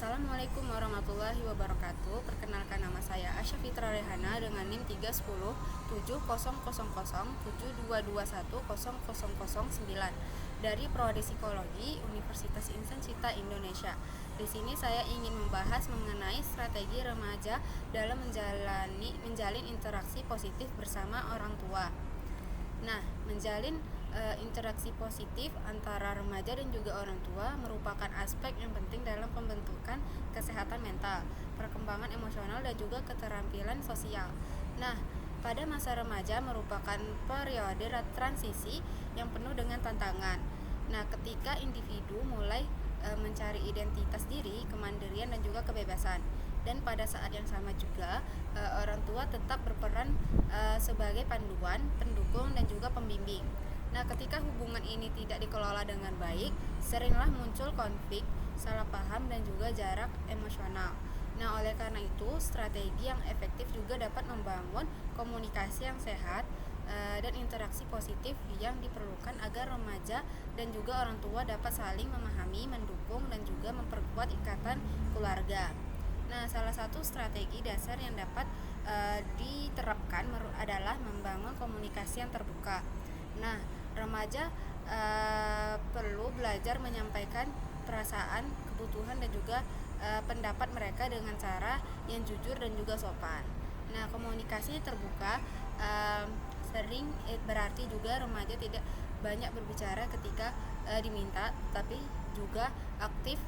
Assalamualaikum warahmatullahi wabarakatuh. Perkenalkan, nama saya Asya Fitra Rehana dengan NIM 310700072210009 dari Prodi Psikologi Universitas Insan Cita Indonesia. Di sini saya ingin membahas mengenai strategi remaja dalam menjalin interaksi positif bersama orang tua. Nah, menjalin interaksi positif antara remaja dan juga orang tua merupakan aspek yang penting dalam pembentukan kesehatan mental, perkembangan emosional, dan juga keterampilan sosial. Nah, pada masa remaja merupakan periode transisi yang penuh dengan tantangan. Nah, ketika individu mulai mencari identitas diri, kemandirian, dan juga kebebasan. Dan pada saat yang sama juga orang tua tetap berperan sebagai panduan, pendukung, dan juga pembimbing. Nah, ketika hubungan ini tidak dikelola dengan baik, seringlah muncul konflik, salah paham, dan juga jarak emosional. Nah, oleh karena itu, strategi yang efektif juga dapat membangun komunikasi yang sehat dan interaksi positif yang diperlukan agar remaja dan juga orang tua dapat saling memahami, mendukung, dan juga memperkuat ikatan keluarga. Nah, salah satu strategi dasar yang dapat diterapkan adalah membangun komunikasi yang terbuka. Nah, remaja perlu belajar menyampaikan perasaan, kebutuhan, dan juga pendapat mereka dengan cara yang jujur dan juga sopan. Nah, komunikasi terbuka sering berarti juga remaja tidak banyak berbicara ketika diminta, tapi juga aktif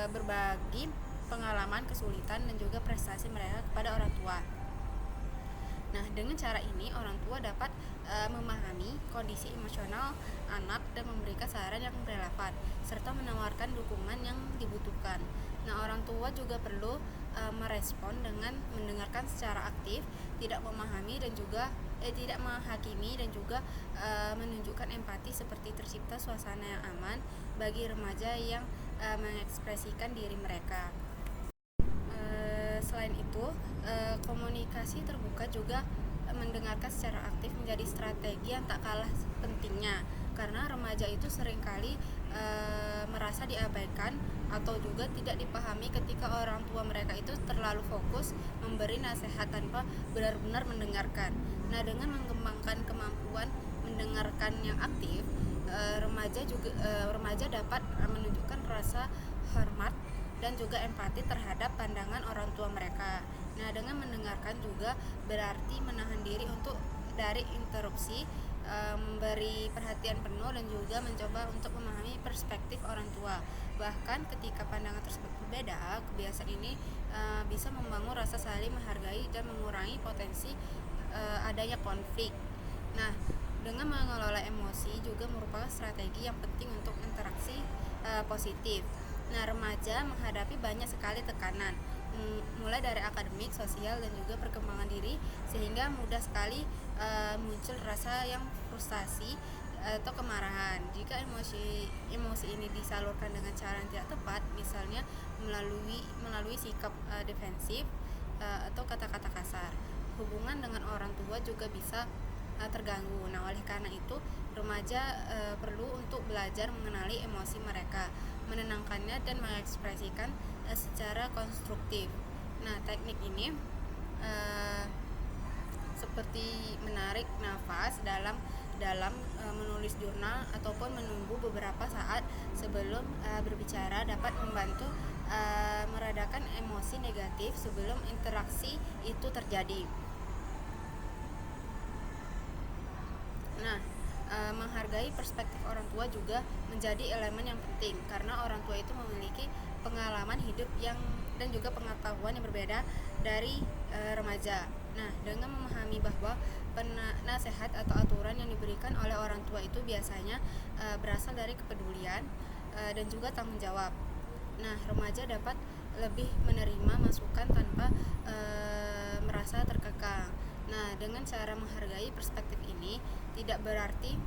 berbagi pengalaman, kesulitan, dan juga prestasi mereka kepada orang tua. Nah, dengan cara ini orang tua dapat memahami kondisi emosional anak dan memberikan saran yang relevan serta menawarkan dukungan yang dibutuhkan. Nah, orang tua juga perlu merespon dengan mendengarkan secara aktif, tidak memahami dan juga tidak menghakimi, dan juga menunjukkan empati seperti tercipta suasana yang aman bagi remaja yang mengekspresikan diri mereka. Selain itu, komunikasi terbuka juga mendengarkan secara aktif menjadi strategi yang tak kalah pentingnya, karena remaja itu seringkali merasa diabaikan atau juga tidak dipahami ketika orang tua mereka itu terlalu fokus memberi nasihat tanpa benar-benar mendengarkan. Nah, dengan mengembangkan kemampuan mendengarkan yang aktif, remaja dapat menunjukkan rasa hormat dan juga empati terhadap pandangan orang tua mereka. Nah, dengan mendengarkan juga berarti menahan diri dari interupsi, memberi perhatian penuh, dan juga mencoba untuk memahami perspektif orang tua. Bahkan ketika pandangan tersebut berbeda, kebiasaan ini bisa membangun rasa saling menghargai dan mengurangi potensi adanya konflik. Nah, dengan mengelola emosi juga merupakan strategi yang penting untuk interaksi positif. Nah, remaja menghadapi banyak sekali tekanan, mulai dari akademik, sosial, dan juga perkembangan diri, sehingga mudah sekali muncul rasa yang frustasi atau kemarahan. Jika emosi ini disalurkan dengan cara yang tidak tepat, misalnya melalui sikap defensif atau kata-kata kasar, hubungan dengan orang tua juga bisa terganggu. Nah, oleh karena itu remaja perlu untuk belajar mengenali emosi mereka, menenangkannya, dan mengekspresikan secara konstruktif. Nah, teknik ini seperti menarik nafas dalam menulis jurnal ataupun menunggu beberapa saat sebelum berbicara dapat membantu meredakan emosi negatif sebelum interaksi itu terjadi. Nah, menghargai perspektif orang tua juga menjadi elemen yang penting, karena orang tua itu memiliki pengalaman hidup dan juga pengetahuan yang berbeda dari remaja. Nah, dengan memahami bahwa nasihat atau aturan yang diberikan oleh orang tua itu biasanya berasal dari kepedulian dan juga tanggung jawab. Nah, remaja dapat lebih menerima masukan tanpa merasa terkekang. Nah, dengan cara menghargai perspektif ini tidak berarti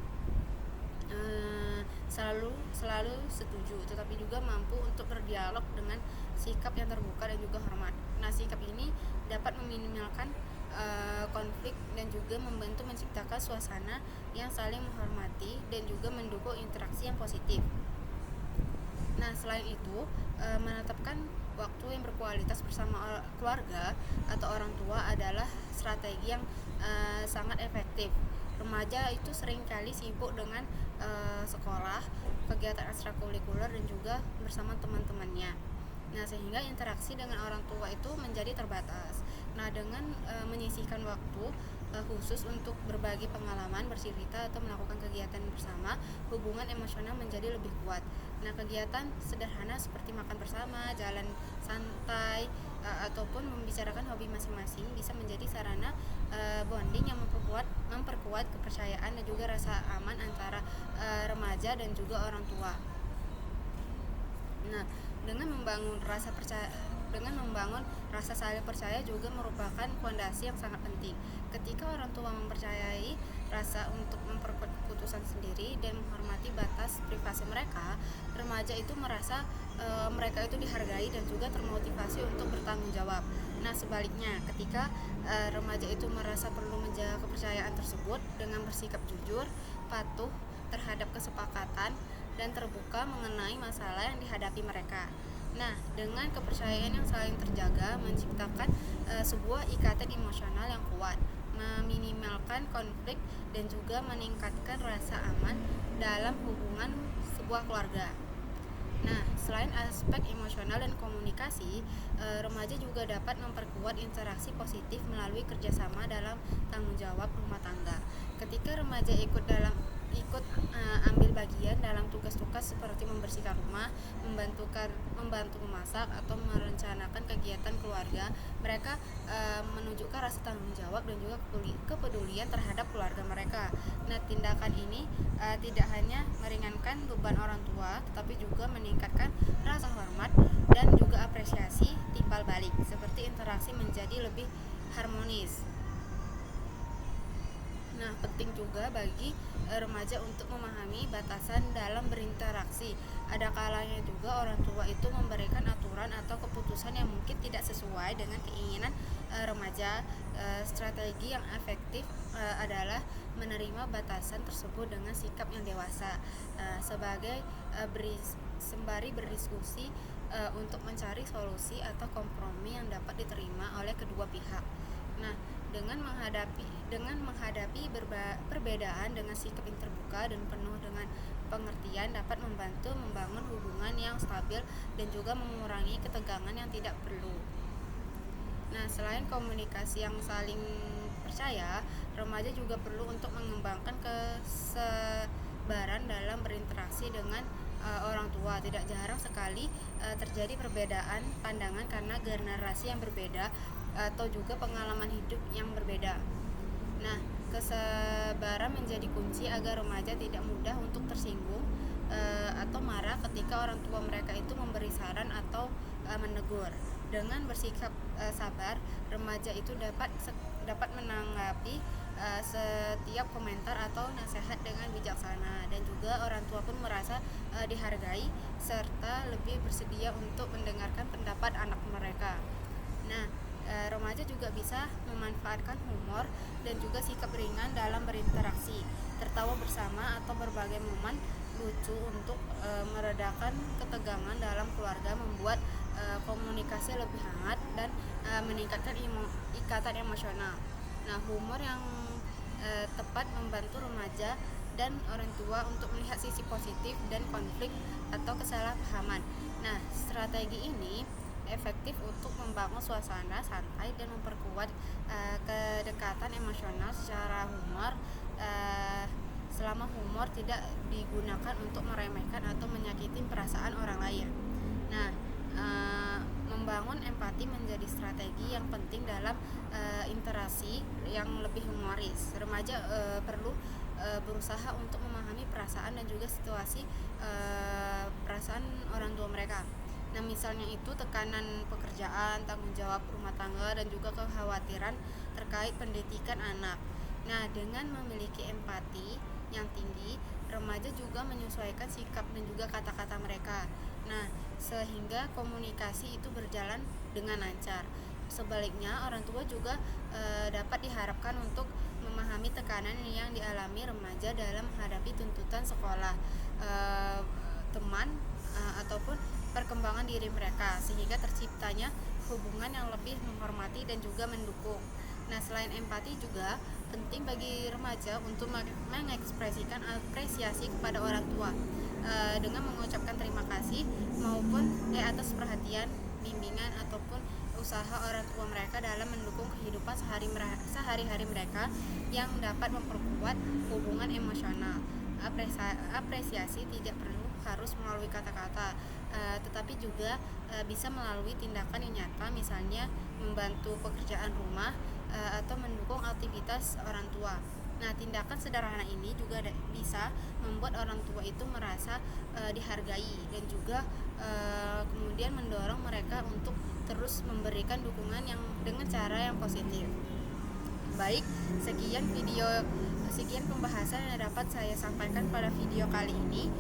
selalu setuju, tetapi juga mampu untuk berdialog dengan sikap yang terbuka dan juga hormat. Nah, sikap ini dapat meminimalkan konflik dan juga membantu menciptakan suasana yang saling menghormati dan juga mendukung interaksi yang positif. Nah, selain itu, menetapkan waktu yang berkualitas bersama keluarga atau orang tua adalah strategi yang sangat efektif. Remaja itu seringkali sibuk dengan sekolah, kegiatan ekstrakurikuler dan juga bersama teman-temannya. Nah, sehingga interaksi dengan orang tua itu menjadi terbatas. Nah, dengan menyisihkan waktu khusus untuk berbagi pengalaman, bercerita atau melakukan kegiatan bersama, hubungan emosional menjadi lebih kuat. Nah, kegiatan sederhana seperti makan bersama, jalan santai, ataupun membicarakan hobi masing-masing bisa menjadi sarana bonding yang memperkuat kepercayaan dan juga rasa aman antara remaja dan juga orang tua. Nah, dengan membangun rasa saling percaya juga merupakan fondasi yang sangat penting. Ketika orang tua mempercayai rasa untuk memperkuat keputusan sendiri dan menghormati batas privasi mereka, remaja itu merasa mereka itu dihargai dan juga termotivasi untuk bertanggung jawab. Nah, sebaliknya, ketika remaja itu merasa perlu menjaga kepercayaan tersebut dengan bersikap jujur, patuh terhadap kesepakatan dan terbuka mengenai masalah yang dihadapi mereka. Nah, dengan kepercayaan yang saling terjaga menciptakan sebuah ikatan emosional yang kuat, meminimalkan konflik dan juga meningkatkan rasa aman dalam hubungan sebuah keluarga. Nah, selain aspek emosional dan komunikasi, remaja juga dapat memperkuat interaksi positif melalui kerjasama dalam tanggung jawab rumah tangga. Ketika remaja ikut ambil bagian dalam tugas-tugas seperti membersihkan rumah, membantu memasak atau merencanakan kegiatan keluarga, mereka menunjukkan rasa tanggung jawab dan juga kepedulian terhadap keluarga mereka. Nah, tindakan ini tidak hanya meringankan beban orang tua, tetapi juga meningkatkan rasa hormat dan juga apresiasi timbal balik, seperti interaksi menjadi lebih harmonis. Nah, penting juga bagi remaja untuk memahami batasan dalam berinteraksi. Ada kalanya juga orang tua itu memberikan aturan atau keputusan yang mungkin tidak sesuai dengan keinginan remaja. Strategi yang efektif adalah menerima batasan tersebut dengan sikap yang dewasa, sembari berdiskusi untuk mencari solusi atau kompromi yang dapat diterima oleh kedua pihak. Nah, dengan menghadapi perbedaan dengan sikap yang terbuka dan penuh dengan pengertian dapat membantu membangun hubungan yang stabil dan juga mengurangi ketegangan yang tidak perlu. Nah, selain komunikasi yang saling percaya, remaja juga perlu untuk mengembangkan kesabaran dalam berinteraksi dengan orang tua. Tidak jarang sekali terjadi perbedaan pandangan karena generasi yang berbeda atau juga pengalaman hidup yang berbeda. Nah, kesabaran menjadi kunci agar remaja tidak mudah untuk tersinggung atau marah ketika orang tua mereka itu memberi saran atau menegur. Dengan bersikap sabar, remaja itu dapat menanggapi setiap komentar atau nasihat dengan bijaksana, dan juga orang tua pun merasa dihargai serta lebih bersedia untuk mendengarkan pendapat anak mereka. Nah, remaja juga bisa memanfaatkan humor dan juga sikap ringan dalam berinteraksi. Tertawa bersama atau berbagai momen lucu untuk meredakan ketegangan dalam keluarga membuat komunikasi lebih hangat dan meningkatkan ikatan emosional. Nah, humor yang tepat membantu remaja dan orang tua untuk melihat sisi positif dan konflik atau kesalahpahaman. Nah, strategi ini efektif untuk membangun suasana santai dan memperkuat kedekatan emosional secara humor, selama humor tidak digunakan untuk meremehkan atau menyakiti perasaan orang lain. Nah, membangun empati menjadi strategi yang penting dalam interaksi yang lebih humoris. Remaja perlu berusaha untuk memahami perasaan dan juga situasi perasaan orang tua mereka. Nah, misalnya itu tekanan pekerjaan, tanggung jawab rumah tangga, dan juga kekhawatiran terkait pendidikan anak. Nah, dengan memiliki empati yang tinggi, remaja juga menyesuaikan sikap dan juga kata-kata mereka. Nah, sehingga komunikasi itu berjalan dengan lancar. Sebaliknya, orang tua juga dapat diharapkan untuk memahami tekanan yang dialami remaja dalam menghadapi tuntutan sekolah, teman, ataupun perkembangan diri mereka, sehingga terciptanya hubungan yang lebih menghormati dan juga mendukung. Nah, selain empati juga penting bagi remaja untuk mengekspresikan apresiasi kepada orang tua dengan mengucapkan terima kasih maupun atas perhatian, bimbingan ataupun usaha orang tua mereka dalam mendukung kehidupan sehari-hari mereka yang dapat memperkuat hubungan emosional. Apresiasi tidak perlu harus melalui kata-kata, tetapi juga bisa melalui tindakan yang nyata, misalnya membantu pekerjaan rumah atau mendukung aktivitas orang tua. Nah, tindakan sederhana ini juga bisa membuat orang tua itu merasa dihargai dan juga kemudian mendorong mereka untuk terus memberikan dukungan yang dengan cara yang positif. Baik, sekian pembahasan yang dapat saya sampaikan pada video kali ini.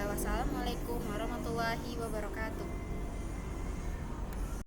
Wassalamualaikum warahmatullahi wabarakatuh.